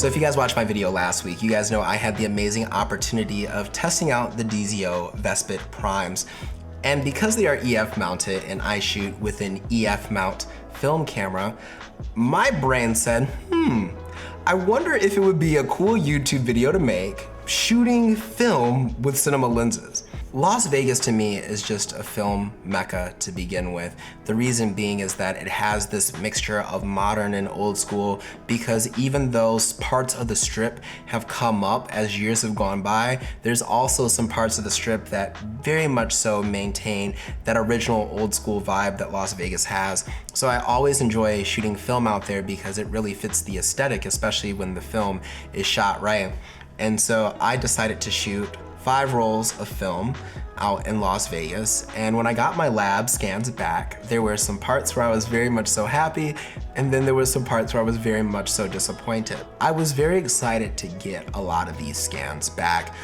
So if you guys watched my video last week, you guys know I had the amazing opportunity of testing out the DZO Vespid Primes. And because they are EF mounted and I shoot with an EF mount film camera, my brain said, I wonder if it would be a cool YouTube video to make shooting film with cinema lenses. Las Vegas to me is just a film mecca to begin with. The reason being is that it has this mixture of modern and old school, because even though parts of the strip have come up as years have gone by, there's also some parts of the strip that very much so maintain that original old school vibe that Las Vegas has. So I always enjoy shooting film out there because it really fits the aesthetic, especially when the film is shot right. And so I decided to shoot 5 rolls of film out in Las Vegas. And when I got my lab scans back, there were some parts where I was very much so happy, and then there were some parts where I was very much so disappointed. I was very excited to get a lot of these scans back.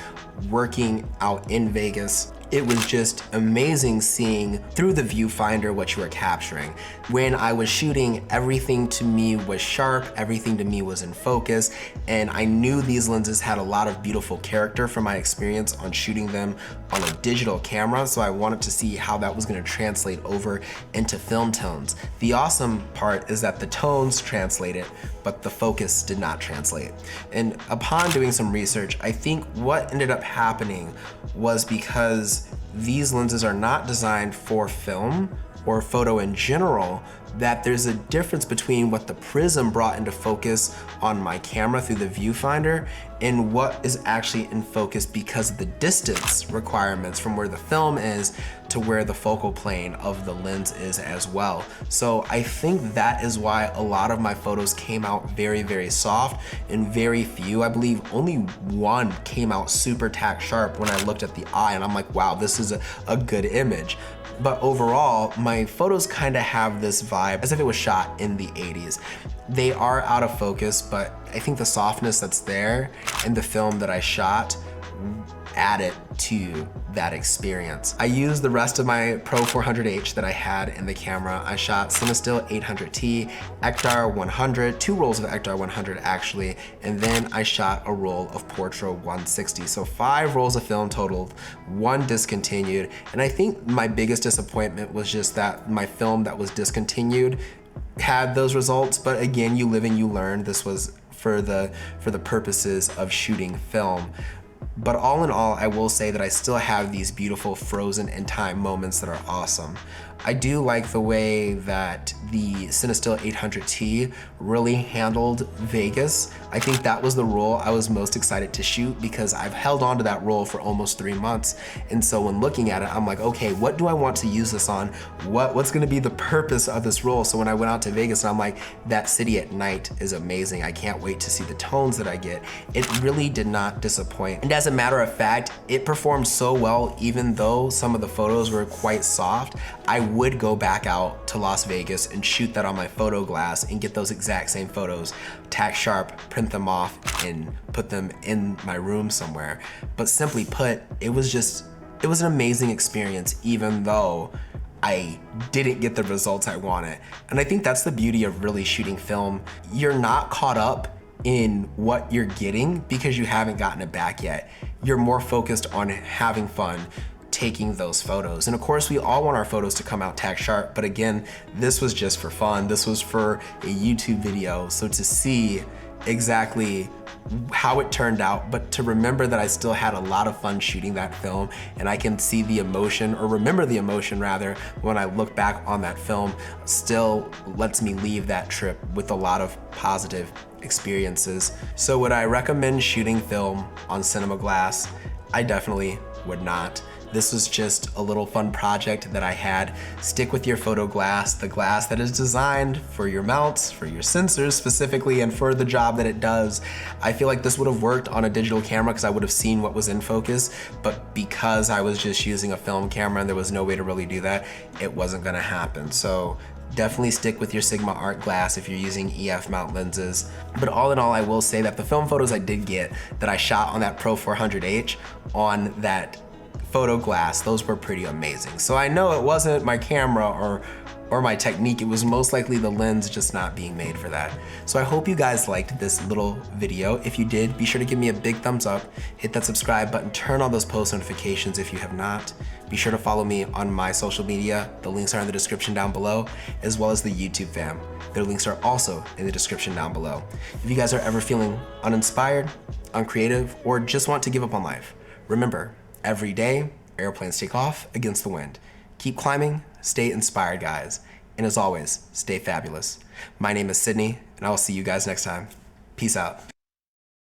Working out in Vegas, it was just amazing seeing through the viewfinder what you were capturing. When I was shooting, everything to me was sharp, everything to me was in focus, and I knew these lenses had a lot of beautiful character from my experience on shooting them on a digital camera, so I wanted to see how that was gonna translate over into film tones. The awesome part is that the tones translated, but the focus did not translate. And upon doing some research, I think what ended up happening was because these lenses are not designed for film or photo in general, that there's a difference between what the prism brought into focus on my camera through the viewfinder and what is actually in focus because of the distance requirements from where the film is to where the focal plane of the lens is as well. So I think that is why a lot of my photos came out very, very soft, and very few, I believe only one came out super tack sharp when I looked at the eye and I'm like, wow, this is a good image. But overall, my photos kind of have this vibe as if it was shot in the 80s. They are out of focus, but I think the softness that's there in the film that I shot added to that experience. I used the rest of my Pro 400H that I had in the camera. I shot Cinestill 800T, Ektar 100, 2 rolls of Ektar 100 actually, and then I shot a roll of Portra 160. So 5 rolls of film totaled, 1 discontinued, and I think my biggest disappointment was just that my film that was discontinued had those results, but again, you live and you learn. This was for the purposes of shooting film. But all in all, I will say that I still have these beautiful frozen in time moments that are awesome. I do like the way that the Cinestill 800T really handled Vegas. I think that was the roll I was most excited to shoot because I've held on to that roll for almost 3 months. And so when looking at it, I'm like, okay, what do I want to use this on? What's gonna be the purpose of this roll? So when I went out to Vegas, and I'm like, that city at night is amazing. I can't wait to see the tones that I get. It really did not disappoint. And as a matter of fact, it performed so well, even though some of the photos were quite soft, I would go back out to Las Vegas and shoot that on my photo glass and get those exact same photos, tack sharp, print them off, and put them in my room somewhere. But simply put, it was an amazing experience, even though I didn't get the results I wanted. And I think that's the beauty of really shooting film. You're not caught up in what you're getting because you haven't gotten it back yet. You're more focused on having fun, taking those photos. And of course, we all want our photos to come out tack sharp, but again, this was just for fun. This was for a YouTube video. So to see exactly how it turned out, but to remember that I still had a lot of fun shooting that film, and I can see the emotion, or remember the emotion rather, when I look back on that film, still lets me leave that trip with a lot of positive experiences. So would I recommend shooting film on cinema glass? I definitely would not. This was just a little fun project that I had. Stick with your photo glass, the glass that is designed for your mounts, for your sensors specifically, and for the job that it does. I feel like this would have worked on a digital camera because I would have seen what was in focus, but because I was just using a film camera and there was no way to really do that, it wasn't gonna happen. So definitely stick with your Sigma Art glass if you're using EF mount lenses. But all in all, I will say that the film photos I did get that I shot on that Pro 400H on that photo glass, those were pretty amazing. So I know it wasn't my camera or or my technique. It was most likely the lens just not being made for that. So I hope you guys liked this little video. If you did, be sure to give me a big thumbs up, hit that subscribe button, turn on those post notifications if you have not. Be sure to follow me on my social media. The links are in the description down below, as well as the YouTube fam. Their links are also in the description down below. If you guys are ever feeling uninspired, uncreative, or just want to give up on life, remember, every day, airplanes take off against the wind. Keep climbing, stay inspired, guys. And as always, stay fabulous. My name is Sydney, and I will see you guys next time. Peace out.